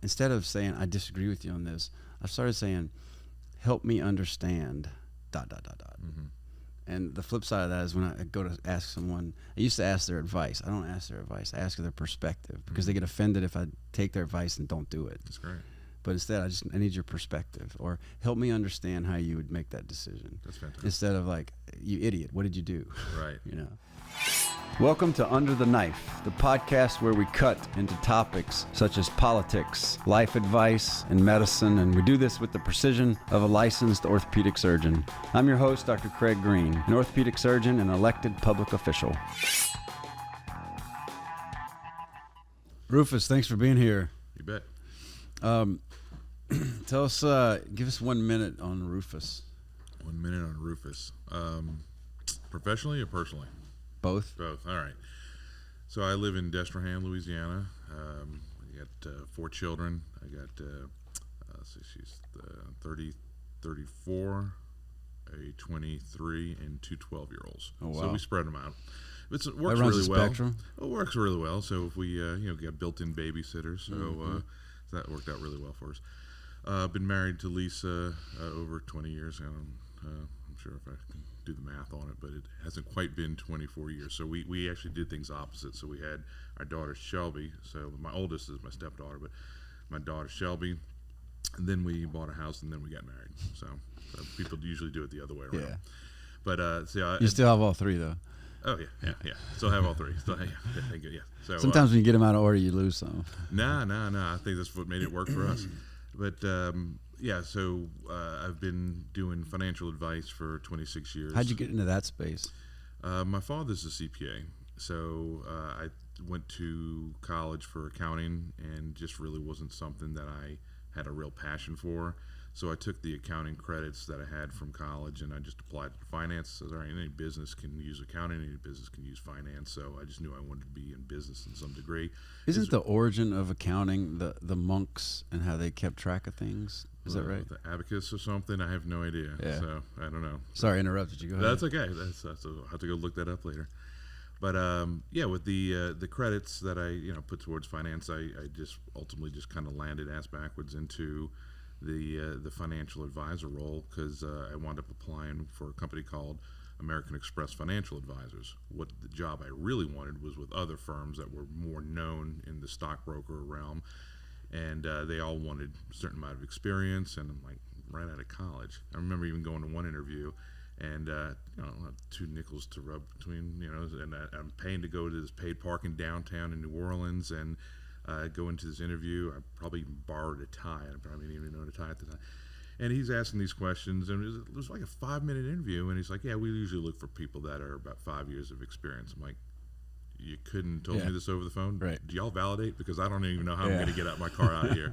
instead of saying, I disagree with you on this, I've started saying, help me understand, ... Mm-hmm. And the flip side of that is when I go to ask someone, I used to ask their advice. I don't ask their advice. I ask their perspective because they get offended if I take their advice and don't do it. That's great. But instead, I need your perspective, or help me understand how you would make that decision. That's fantastic. Instead of like, you idiot, what did you do? Right. You know. Welcome to Under the Knife, the podcast where we cut into topics such as politics, life advice, and medicine, and we do this with the precision of a licensed orthopedic surgeon. I'm your host, Dr. Craig Green, an orthopedic surgeon and elected public official. Rufus, thanks for being here. You bet. Tell us, give us 1 minute on Rufus. 1 minute on Rufus. Professionally or personally? Both. Both. All right. So I live in Destrehan, Louisiana. I got 4 children. I got, she's 30, 34, a 23, and 2 12-year-olds. Oh, wow. So we spread them out. It That works runs really the well. spectrum? It works really well. So if we, got built-in babysitters, so that worked out really well for us. Been married to Lisa over 20 years. I'm sure if I can do the math on it, but it hasn't quite been 24 years. So we actually did things opposite. So we had our daughter Shelby. So my oldest is my stepdaughter, but my daughter Shelby. And then we bought a house, and then we got married. So people usually do it the other way around. Yeah. But You still have all 3, though. Oh yeah. Still have all 3. Still, yeah. So Sometimes when you get them out of order, you lose some. No. I think that's what made it work for us. But so I've been doing financial advice for 26 years. How'd you get into that space? My father's a CPA, so I went to college for accounting, and just really wasn't something that I had a real passion for. So I took the accounting credits that I had from college, and I just applied to finance. So any business can use accounting, any business can use finance. So I just knew I wanted to be in business in some degree. Isn't the origin of accounting the monks and how they kept track of things? Is that right? The abacus or something? I have no idea. Yeah. So I don't know. Sorry, I interrupted you. Go ahead. That's okay. I'll have to go look that up later. But with the credits that I put towards finance, I just ultimately just kind of landed ass backwards into the financial advisor role, because I wound up applying for a company called American Express Financial Advisors. What the job I really wanted was with other firms that were more known in the stockbroker realm, and they all wanted a certain amount of experience, and I'm like, right out of college. I remember even going to one interview, and I have 2 nickels to rub between, and I'm paying to go to this paid parking downtown in New Orleans, and go into this interview. I probably borrowed a tie. I probably didn't even know a tie at the time. And he's asking these questions, and it was like a 5-minute interview, and he's like, yeah, we usually look for people that are about 5 years of experience. I'm like, you couldn't told me this over the phone? Right. Do y'all validate? Because I don't even know how I'm going to get out my car out of here.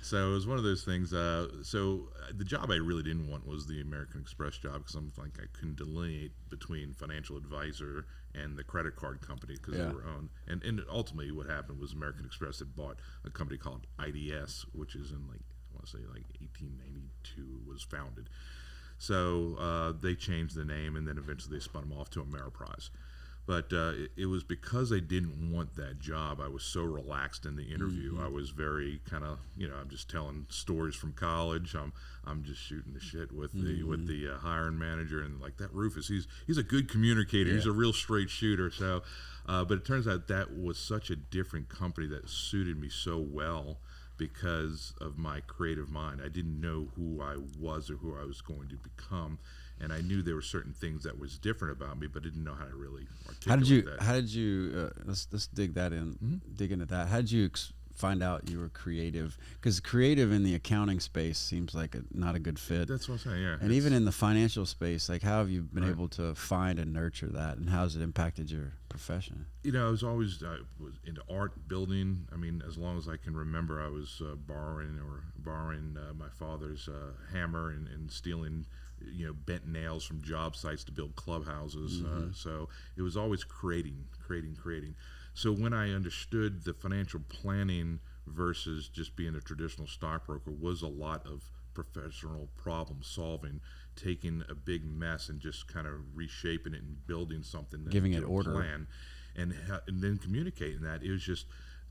So it was one of those things. So the job I really didn't want was the American Express job, because I'm like, I couldn't delineate between financial advisor and the credit card company, because they were owned. And ultimately what happened was American Express had bought a company called IDS, which is in 1892 was founded. So they changed the name, and then eventually they spun them off to Ameriprise. But it was because I didn't want that job. I was so relaxed in the interview. Mm-hmm. I was very kind of, I'm just telling stories from college. I'm just shooting the shit with the hiring manager, and like that Rufus, he's a good communicator. Yeah. He's a real straight shooter. So, but it turns out that was such a different company that suited me so well because of my creative mind. I didn't know who I was or who I was going to become. And I knew there were certain things that was different about me, but didn't know how to really articulate that. How did you? Let's dig that in. Mm-hmm. Dig into that. How did you find out you were creative? Because creative in the accounting space seems like not a good fit. That's what I'm saying. Yeah. And even in the financial space, like how have you been able to find and nurture that, and how has it impacted your profession? I was always was into art, building. I mean, as long as I can remember, I was borrowing my father's hammer and stealing bent nails from job sites to build clubhouses. Mm-hmm. So it was always creating. So when I understood the financial planning versus just being a traditional stockbroker was a lot of professional problem solving, taking a big mess and just kind of reshaping it and building something, giving it order, plan, and then communicating that. It was just,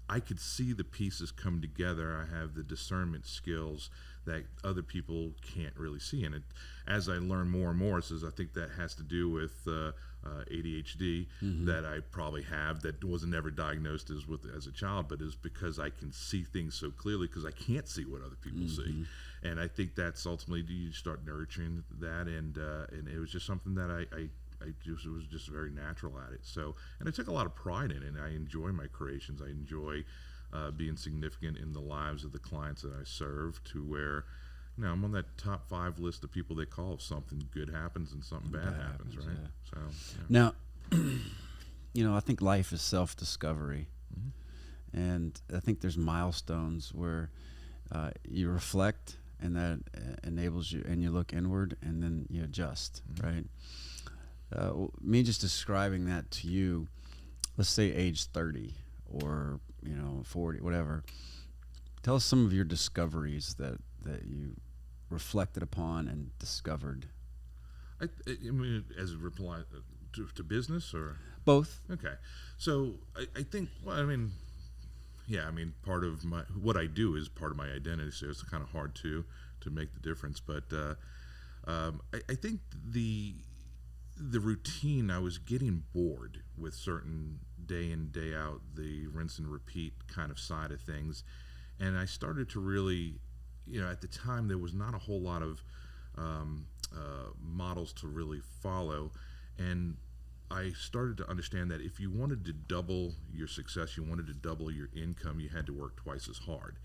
I could see the pieces come together. I have the discernment skills that other people can't really see. And as I learn more and more, I think that has to do with ADHD that I probably have, that wasn't never diagnosed as a child, but is because I can see things so clearly because I can't see what other people see. And I think that's ultimately, you start nurturing that, and it was just something that I just was just very natural at it. So, and I took a lot of pride in it. And I enjoy my creations. I enjoy being significant in the lives of the clients that I serve, to where, I'm on that top 5 list of people they call if something good happens and something bad happens, right? Yeah. So yeah. Now, I think life is self-discovery, and I think there's milestones where you reflect, and that enables you, and you look inward, and then you adjust, right? Me just describing that to you, let's say age 30 or 40, whatever. Tell us some of your discoveries that you reflected upon and discovered. I mean, as a reply to business, or both? Okay, so I think, well, I mean, part of what I do is part of my identity, so it's kind of hard to make the difference. But I think the routine, I was getting bored with certain day in, day out, the rinse and repeat kind of side of things. And I started to really, at the time there was not a whole lot of models to really follow. And I started to understand that if you wanted to double your success, you wanted to double your income, you had to work twice as hard.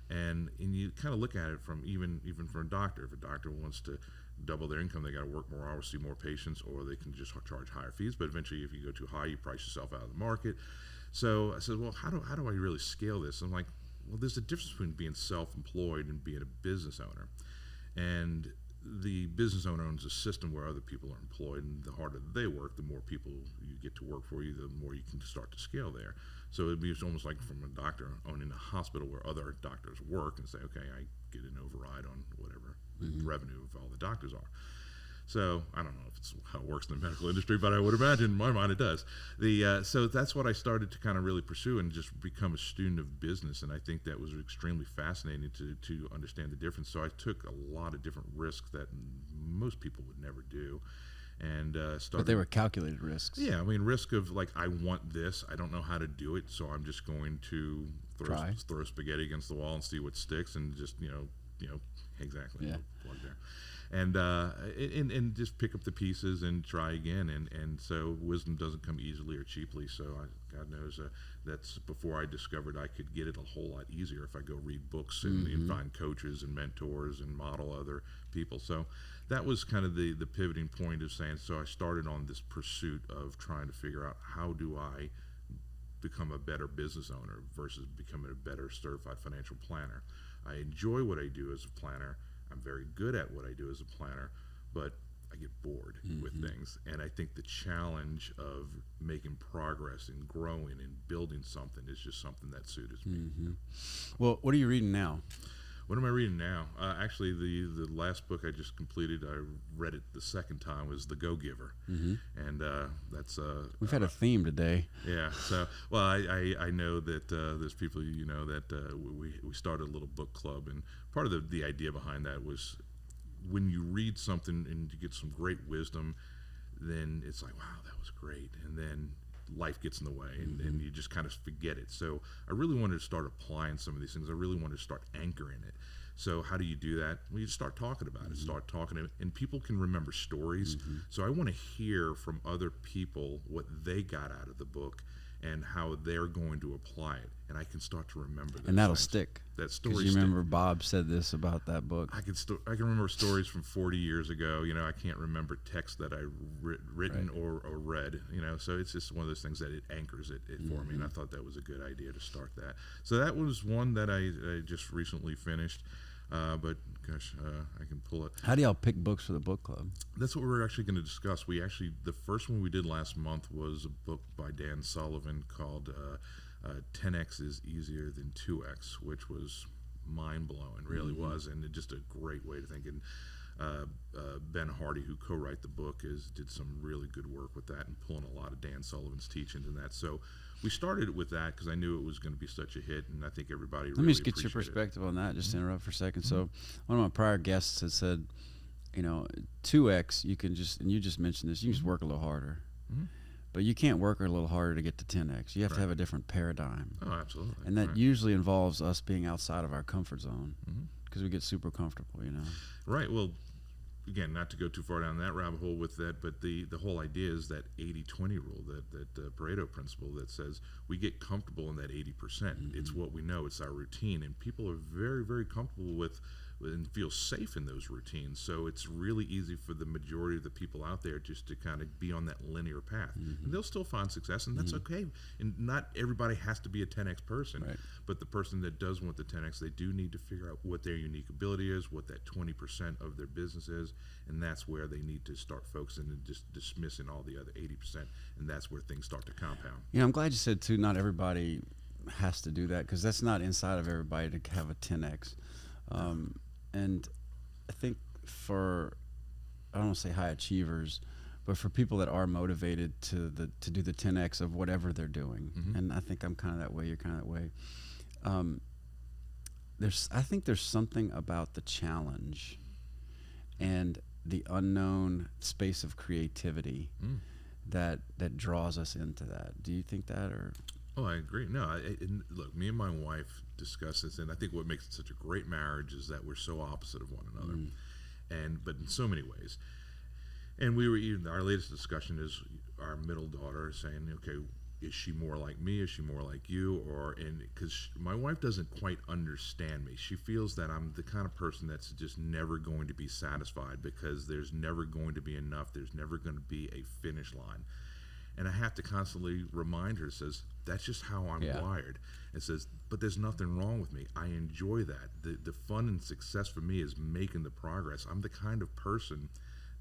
And you kind of look at it from even from a doctor. If a doctor wants to double their income, they got to work more hours, see more patients, or they can just charge higher fees. But eventually, if you go too high, you price yourself out of the market. So I said, well, how do I really scale this? I'm like, well, there's a difference between being self-employed and being a business owner. And the business owner owns a system where other people are employed, and the harder they work, the more people you get to work for you, the more you can start to scale there. So it'd be almost like from a doctor owning a hospital where other doctors work, and say, okay, I get an override on whatever revenue of all the doctors are. So I don't know if it's how it works in the medical industry, but I would imagine in my mind it does. So that's what I started to kind of really pursue and just become a student of business, and I think that was extremely fascinating to understand the difference. So I took a lot of different risks that most people would never do. And started. But they were calculated risks. Yeah, I mean, risk of like, I want this, I don't know how to do it, so I'm just going to throw spaghetti against the wall and see what sticks, and just exactly, plug there, and just pick up the pieces and try again. And so wisdom doesn't come easily or cheaply. So God knows that's before I discovered I could get it a whole lot easier if I go read books and find coaches and mentors and model other people. So that was kind of the pivoting point of saying, so I started on this pursuit of trying to figure out, how do I become a better business owner versus becoming a better certified financial planner. I enjoy what I do as a planner. I'm very good at what I do as a planner, but I get bored with things. And I think the challenge of making progress and growing and building something is just something that suits me. Well, what are you reading now? What am I reading now? Actually, the last book I just completed, I read it the second time, was The Go-Giver. And that's... We've had a theme today. Yeah. So, well, I know that there's people, that we started a little book club. And part of the idea behind that was, when you read something and you get some great wisdom, then it's like, wow, that was great. And then life gets in the way, and you just kind of forget it. So I really wanted to start applying some of these things. I really wanted to start anchoring it. So how do you do that? Well, you start talking about it, start talking to it, and people can remember stories. So I want to hear from other people what they got out of the book and how they're going to apply it, and I can start to remember those and that'll things. stick. That story. You remember Bob said this about that book. I can remember stories from 40 years ago. I can't remember text that I written or read. So it's just one of those things that it anchors it for me, and I thought that was a good idea to start that. So that was one that I just recently finished. But gosh, I can pull it. How do y'all pick books for the book club? That's what we're actually going to discuss. The first one we did last month was a book by Dan Sullivan called 10X is Easier Than 2X, which was mind-blowing, really was, and just a great way to think. And Ben Hardy, who co-wrote the book, did some really good work with that and pulling a lot of Dan Sullivan's teachings in that. So we started with that because I knew it was going to be such a hit, and I think everybody Let me just get your perspective on that, just to interrupt for a second. So one of my prior guests had said, 2X, you can just, and you just mentioned this, you can just work a little harder. But you can't work a little harder to get to 10X. You have to have a different paradigm. Oh, absolutely. And that usually involves us being outside of our comfort zone because we get super comfortable, Right. Well, again, not to go too far down that rabbit hole with that, but the whole idea is that 80-20 rule, that Pareto principle that says we get comfortable in that 80%. It's what we know. It's our routine. And people are very, very comfortable with and feel safe in those routines. So it's really easy for the majority of the people out there just to kind of be on that linear path. And they'll still find success, and that's okay. And not everybody has to be a 10X person, but the person that does want the 10X, they do need to figure out what their unique ability is, what that 20% of their business is, and that's where they need to start focusing and just dismissing all the other 80%, and that's where things start to compound. I'm glad you said, too, not everybody has to do that, because that's not inside of everybody to have a 10X. And I think for, I don't want to say high achievers, but for people that are motivated to do the 10X of whatever they're doing, and I think I'm kind of that way, you're kind of that way. I think there's something about the challenge and the unknown space of creativity that draws us into that. Do you think that, or? Oh, I agree. No, look, me and my wife discuss this, and I think what makes it such a great marriage is that we're so opposite of one another, but in so many ways. And our latest discussion is our middle daughter saying, okay, is she more like me? Is she more like you? Because my wife doesn't quite understand me. She feels that I'm the kind of person that's just never going to be satisfied because there's never going to be enough. There's never going to be a finish line. And I have to constantly remind her, says, that's just how I'm wired. It says, but there's nothing wrong with me. I enjoy that. The fun and success for me is making the progress. I'm the kind of person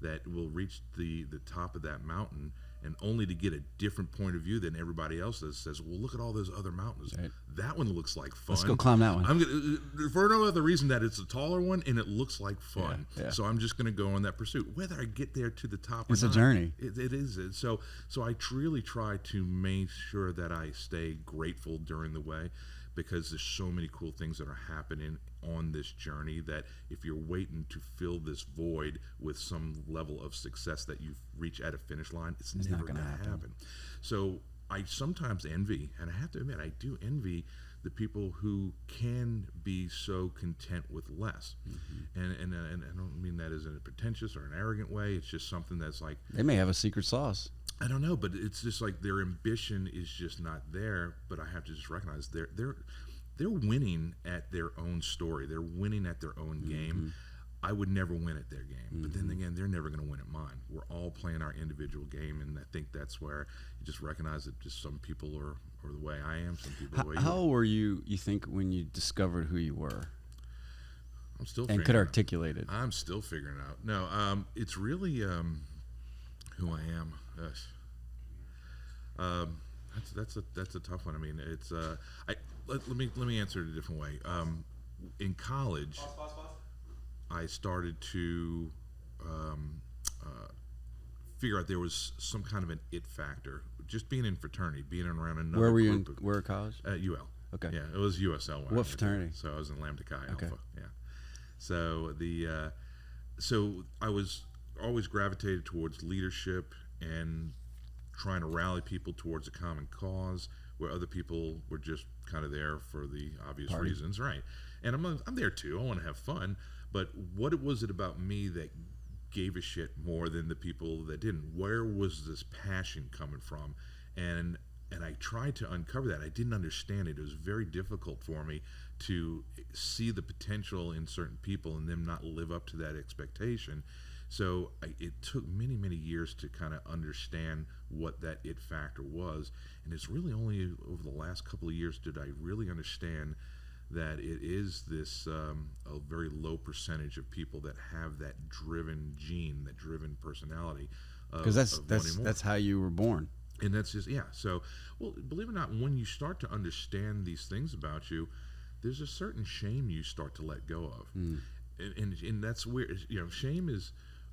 that will reach the top of that mountain and only to get a different point of view than everybody else does. Says, well, look at all those other mountains. Right. That one looks like fun. Let's go climb that one. I'm gonna, for no other reason that it's a taller one and it looks like fun. So I'm just going to go on that pursuit. Whether I get there to the top or not. It's a journey. It is. So I really try to make sure that I stay grateful during the way, because there's so many cool things that are happening on this journey that if you're waiting to fill this void with some level of success that you reach at a finish line, it's never going to happen. So I sometimes envy, and I have to admit, I do envy the people who can be so content with less. And I don't mean that as in a pretentious or an arrogant way. It's just something that's like, they may have a secret sauce. I don't know, but it's just like their ambition is just not there. But I have to just recognize they're winning at their own story. They're winning at their own game. I would never win at their game. But then again, they're never going to win at mine. We're all playing our individual game, and I think that's where you just recognize that just some people are the way I am, some people are the way you are. How old were you think, when you discovered who you were? I'm still and could articulate it. I'm still figuring it out. No, it's really who I am. That's a tough one. I mean, it's let me answer it a different way. In college, I started to figure out there was some kind of an it factor. Just being in fraternity, being around another. Where were you group where at college? At UL. Okay. Yeah, it was USL. What fraternity? So I was in Lambda Chi Okay. Alpha. Yeah. So so I was always gravitated towards leadership and trying to rally people towards a common cause, where other people were just kind of there for the obvious reasons, right? And I'm there too. I want to have fun, but what was it about me that gave a shit more than the people that didn't? Where was this passion coming from? And I tried to uncover that. I didn't understand it. It was very difficult for me to see the potential in certain people and them not live up to that expectation. So it took many, many years to kind of understand what that it factor was. And it's really only over the last couple of years did I really understand that it is this a very low percentage of people that have that driven gene, that driven personality. Because that's how you were born. And that's just, so, well, believe it or not, when you start to understand these things about you, there's a certain shame you start to let go of. And that's where, shame is,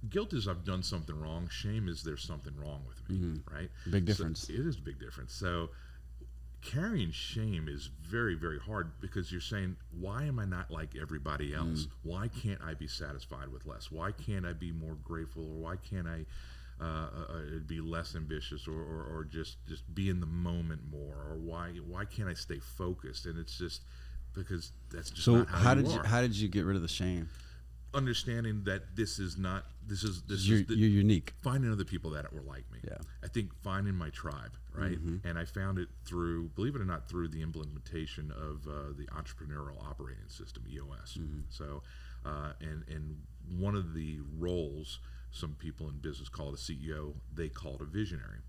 guilt is I've done something wrong. Shame is there's something wrong with me, right? Big difference. So it is a big difference. So carrying shame is very, very hard, because you're saying, why am I not like everybody else? Why can't I be satisfied with less? Why can't I be more grateful? Or why can't I be less ambitious, or just be in the moment more? Or why can't I stay focused? And it's just because that's just not how you are. How did you get rid of the shame? Understanding that this is you're unique. Finding other people that were like me. Yeah. I think finding my tribe, right? And I found it through, believe it or not, through the implementation of the Entrepreneurial Operating System, EOS. So, and one of the roles, some people in business call it a CEO, they call it a visionary.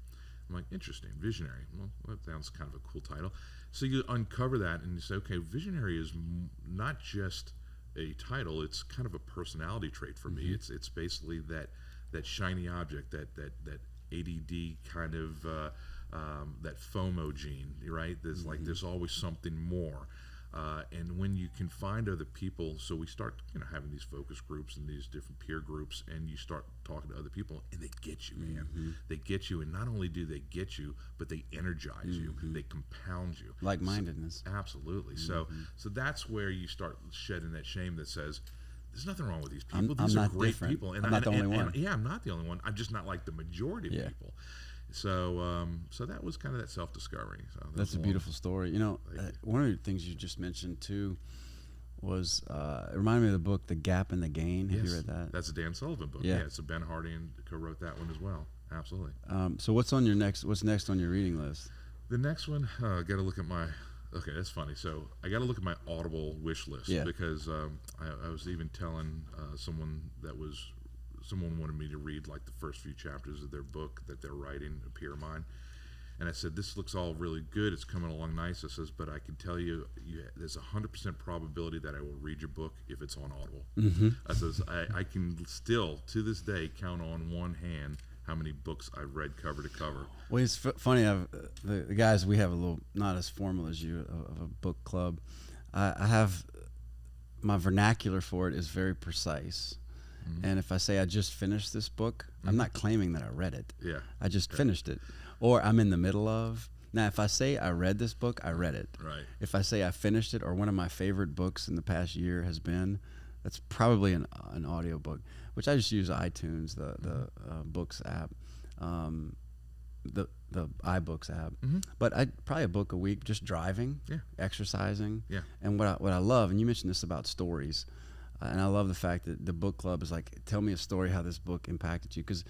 I'm like, interesting, visionary. Well, that sounds kind of a cool title. So you uncover that and you say, okay, visionary is not just a title, it's kind of a personality trait for me. It's basically that shiny object, that ADD kind of that FOMO gene, right? There's there's always something more. And when you can find other people, so we start having these focus groups and these different peer groups, and you start talking to other people, and they get you, man. They get you, and not only do they get you, but they energize you, they compound you. Like-mindedness. So, absolutely. So that's where you start shedding that shame that says, there's nothing wrong with these people. These are great people. And I'm not the only one. Yeah, I'm not the only one. I'm just not like the majority of people. So so that was kind of that self-discovery. So that's a beautiful story. One of the things you just mentioned too was it reminded me of the book The Gap and the Gain. Have you read that? That's a Dan Sullivan book. Yeah, so Ben Hardy co-wrote that one as well. Absolutely. So what's next on your reading list? The next one, I got to look at my. Okay, that's funny. So I got to look at my Audible wish list because I was even telling someone wanted me to read like the first few chapters of their book that they're writing, a peer of mine. And I said, this looks all really good. It's coming along nice. I says, but I can tell you, there's 100% probability that I will read your book if it's on Audible. I says, I can still, to this day, count on one hand how many books I've read cover to cover. Well, it's funny. The guys, we have a little, not as formal as you, of a book club. I have, my vernacular for it is very precise. And if I say I just finished this book, I'm not claiming that I read it. Yeah. I just finished it. Or I'm in the middle of. Now, if I say I read this book, I read it. Right. If I say I finished it, or one of my favorite books in the past year has been, that's probably an audio book, which I just use iTunes, the books app, the iBooks app. But I probably a book a week, just driving, exercising. Yeah. And what I love, and you mentioned this about stories, and I love the fact that the book club is like, tell me a story how this book impacted you. Because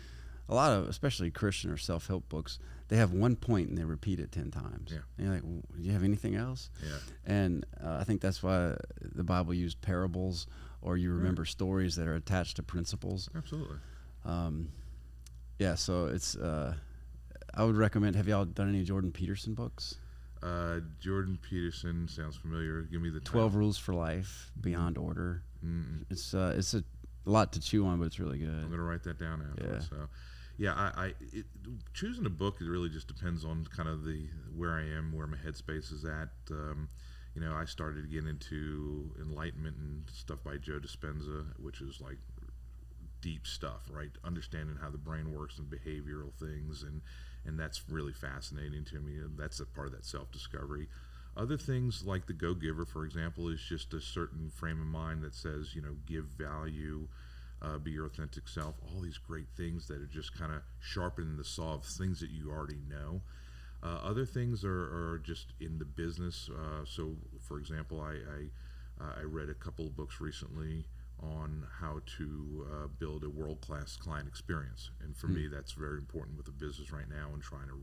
a lot of, especially Christian or self-help books, they have one point and they repeat it 10 times. Yeah. And you're like, well, do you have anything else? Yeah. And I think that's why the Bible used parables, or you remember stories that are attached to principles. Absolutely. Yeah, so it's, I would recommend, have y'all done any Jordan Peterson books? Jordan Peterson sounds familiar. Give me the 12 Rules for Life, Beyond Order. It's a lot to chew on, but it's really good. I'm going to write that down after. Yeah. So, yeah, choosing a book, it really just depends on kind of where I am, where my headspace is at. I started to get into Enlightenment and stuff by Joe Dispenza, which is like deep stuff, right? Understanding how the brain works and behavioral things, and that's really fascinating to me. And that's a part of that self-discovery. Other things like The Go-Giver, for example, is just a certain frame of mind that says, give value, be your authentic self, all these great things that are just kind of sharpening the saw of things that you already know. Other things are just in the business. So, for example, I read a couple of books recently on how to build a world-class client experience. And for me, that's very important with the business right now and trying to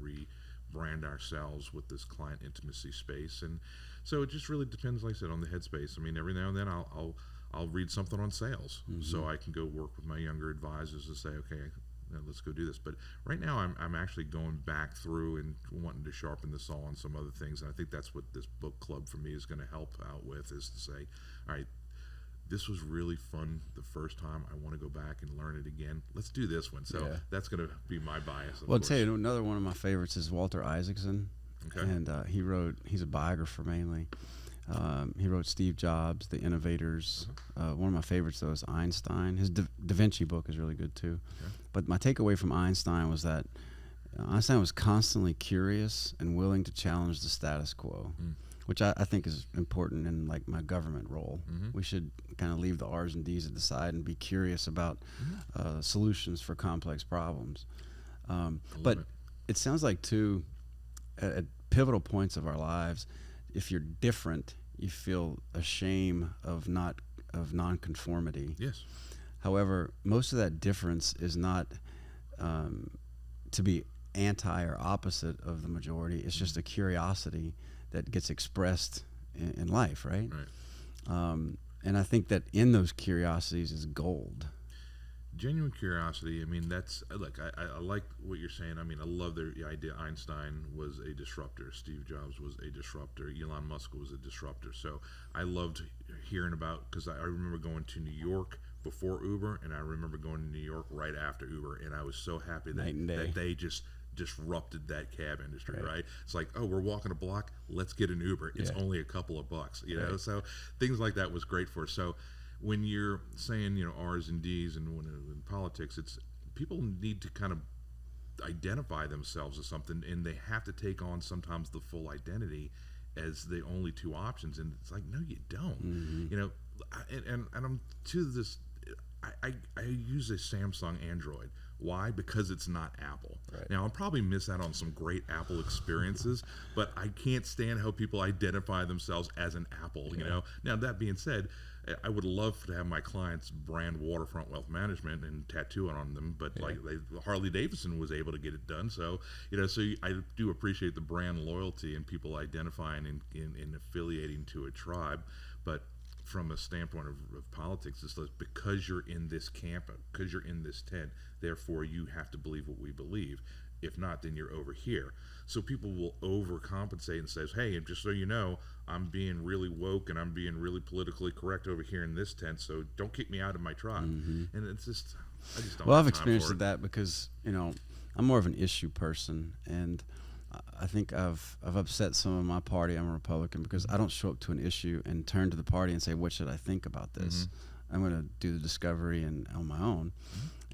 rebrand ourselves with this client intimacy space. And so it just really depends, like I said, on the headspace. I mean, every now and then I'll read something on sales so I can go work with my younger advisors to say, okay, let's go do this. But right now I'm actually going back through and wanting to sharpen the saw on some other things. And I think that's what this book club for me is going to help out with, is to say, all right, this was really fun the first time. I want to go back and learn it again. Let's do this one. So that's going to be my bias. Well, I'll tell you, another one of my favorites is Walter Isaacson. Okay. And he's a biographer mainly. He wrote Steve Jobs, The Innovators. One of my favorites, though, is Einstein. His Da Vinci book is really good, too. Okay. But my takeaway from Einstein was that Einstein was constantly curious and willing to challenge the status quo, which I think is important in like my government role. We should kind of leave the R's and D's at the side and be curious about solutions for complex problems. But it sounds like too, at pivotal points of our lives, if you're different, you feel a shame of nonconformity. Yes. However, most of that difference is not to be anti or opposite of the majority. It's just a curiosity that gets expressed in life, right? And I think that in those curiosities is gold. Genuine curiosity. I mean, that's look. I like what you're saying. I mean, I love the idea. Einstein was a disruptor. Steve Jobs was a disruptor. Elon Musk was a disruptor. So I loved hearing about, because I remember going to New York before Uber, and I remember going to New York right after Uber, and I was so happy that they just disrupted that cab industry, right? It's like, oh, we're walking a block, let's get an Uber. It's only a couple of bucks, you know? So things like that was great for us. So when you're saying, you know, R's and D's and when in politics, it's people need to kind of identify themselves as something, and they have to take on sometimes the full identity as the only two options. And it's like, no, you don't. You know, and I'm to this. I use a Samsung Android. Why? Because it's not Apple. Now, I'll probably miss out on some great Apple experiences, but I can't stand how people identify themselves as an Apple, you know? Now, that being said, I would love to have my clients brand Waterfront Wealth Management and tattoo it on them, but like Harley Davidson was able to get it done. So, you know, I do appreciate the brand loyalty and people identifying and affiliating to a tribe, but from a standpoint of politics, it's like, because you're in this camp, because you're in this tent, therefore you have to believe what we believe. If not, then you're over here. So people will overcompensate and says, hey, and just so you know, I'm being really woke and I'm being really politically correct over here in this tent, so don't kick me out of my tribe. And it's just, I just don't have I've time experienced for it. that because, you know, I'm more of an issue person, and I think I've upset some of my party. I'm a Republican because I don't show up to an issue and turn to the party and say, what should I think about this? I'm going to do the discovery and on my own.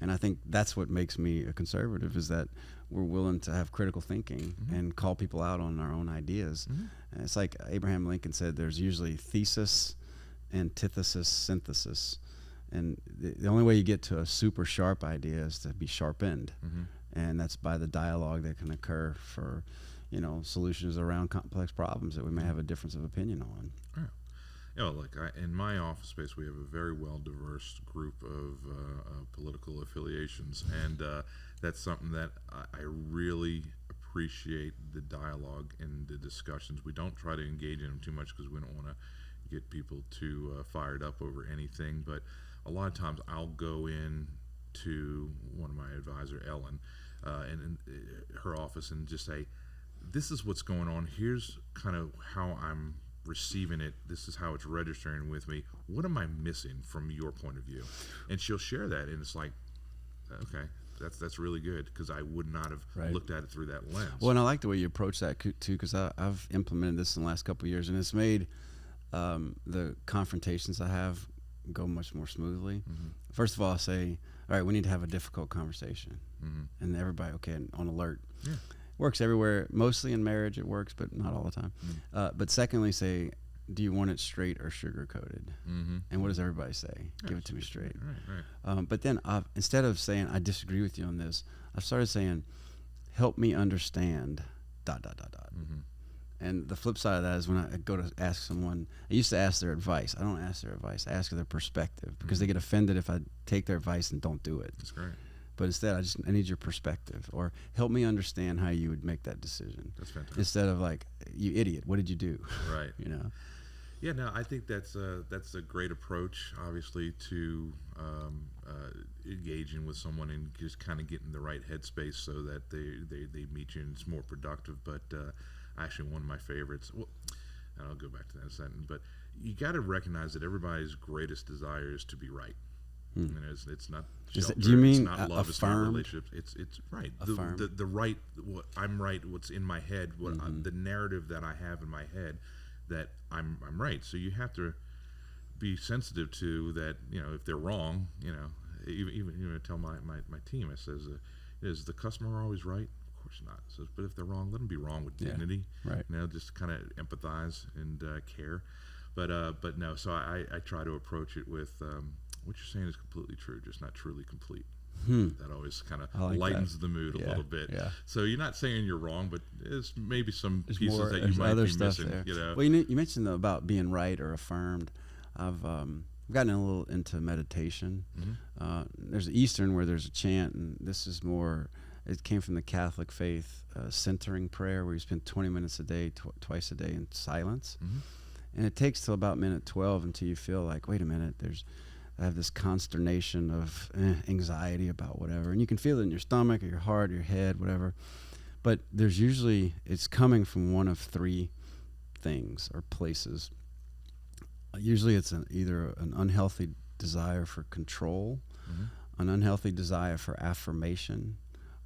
And I think that's what makes me a conservative, is that we're willing to have critical thinking and call people out on our own ideas. And it's like Abraham Lincoln said, there's usually thesis, antithesis, synthesis. And the only way you get to a super sharp idea is to be sharpened. And that's by the dialogue that can occur for, you know, solutions around complex problems that we may have a difference of opinion on. You know, like in my office space, we have a very well-diverse group of political affiliations, and that's something that I really appreciate, the dialogue and the discussions. We don't try to engage in them too much because we don't want to get people too fired up over anything, but a lot of times I'll go in to one of my advisor, Ellen, and her office, and just say, this is what's going on. Here's kind of how I'm receiving it. This is how it's registering with me. What am I missing from your point of view? And she'll share that, and it's like, okay, that's really good, because I would not have looked at it through that lens. Well, and I like the way you approach that too, because I've implemented this in the last couple of years, and it's made the confrontations I have go much more smoothly. First of all, I say, all right, we need to have a difficult conversation, and everybody, okay, on alert. Works everywhere. Mostly in marriage it works, but not all the time. But secondly, say, do you want it straight or sugar coated? And what does everybody say? Give it to me straight. But then instead of saying I disagree with you on this, I've started saying, help me understand ... And the flip side of that is when I go to ask someone, I used to ask their advice. I don't ask their advice. I ask their perspective, because they get offended if I take their advice and don't do it. That's great. But instead, I need your perspective, or help me understand how you would make that decision. That's fantastic. Instead of like, you idiot, what did you do? Right. You know. Yeah. No, I think that's a great approach, obviously, to engaging with someone and just kind of getting the right headspace so that they meet you and it's more productive. But actually, one of my favorites. Well, and I'll go back to that in a second. But you got to recognize that everybody's greatest desire is to be right. And it's not shelter, do you mean it's not love, it's not relationships. It's right. The right. What I'm right. What's in my head. What the narrative that I have in my head, that I'm right. So you have to be sensitive to that. You know, if they're wrong, you know, even tell my team. I says, is the customer always right? course not. So, but if they're wrong, let them be wrong with dignity. Right. Just kind of empathize and care. But no. So I try to approach it with what you're saying is completely true, just not truly complete. That always kind of lightens the mood a little bit. Yeah. So you're not saying you're wrong, but there's maybe some pieces that you might be missing. There. Well, you mentioned though about being right or affirmed. I've gotten a little into meditation. There's Eastern where there's a chant, and this is more. It came from the Catholic faith, centering prayer, where you spend 20 minutes a day, twice a day in silence, and it takes till about minute 12 until you feel like, wait a minute, I have this consternation of anxiety about whatever. And you can feel it in your stomach or your heart or your head, whatever. But it's coming from one of three things or places. Usually it's either an unhealthy desire for control, an unhealthy desire for affirmation,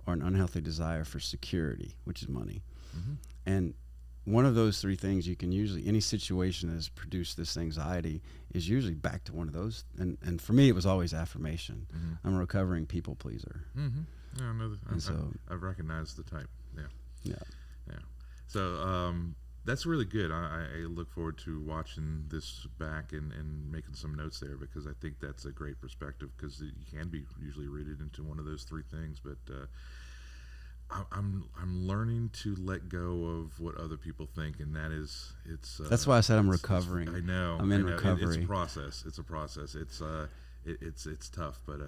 or an unhealthy desire for security, which is money. And one of those three things, you can usually, any situation that has produced this anxiety is usually back to one of those. And for me, it was always affirmation. I'm a recovering people pleaser. Yeah, I've recognized the type. Yeah. So that's really good. I look forward to watching this back and making some notes there, because I think that's a great perspective, because you can be usually rooted into one of those three things. But I'm learning to let go of what other people think, and that's why I said I'm recovering. I know. I'm in recovery. It's a process. It's tough, but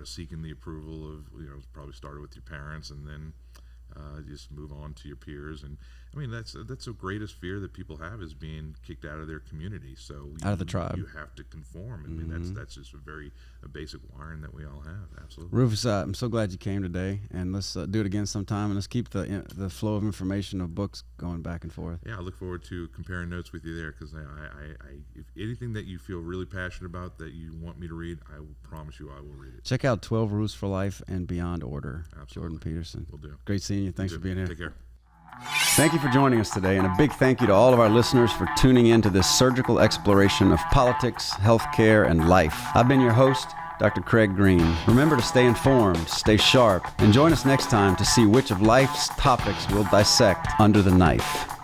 seeking the approval of probably started with your parents, and then just move on to your peers. And I mean, that's the greatest fear that people have, is being kicked out of their community. So out of the tribe, you have to conform. I mean, that's just a basic wiring that we all have. Absolutely. Rufus, I'm so glad you came today, and let's do it again sometime, and let's keep the flow of information of books going back and forth. Yeah, I look forward to comparing notes with you there, because if anything that you feel really passionate about that you want me to read, I will promise you I will read it. Check out 12 Rules for Life and Beyond Order. Absolutely. Jordan Peterson. Will do. Great seeing you. Thanks for being here. Take care. Thank you for joining us today, and a big thank you to all of our listeners for tuning in to this surgical exploration of politics, healthcare, and life. I've been your host, Dr. Craig Green. Remember to stay informed, stay sharp, and join us next time to see which of life's topics we'll dissect under the knife.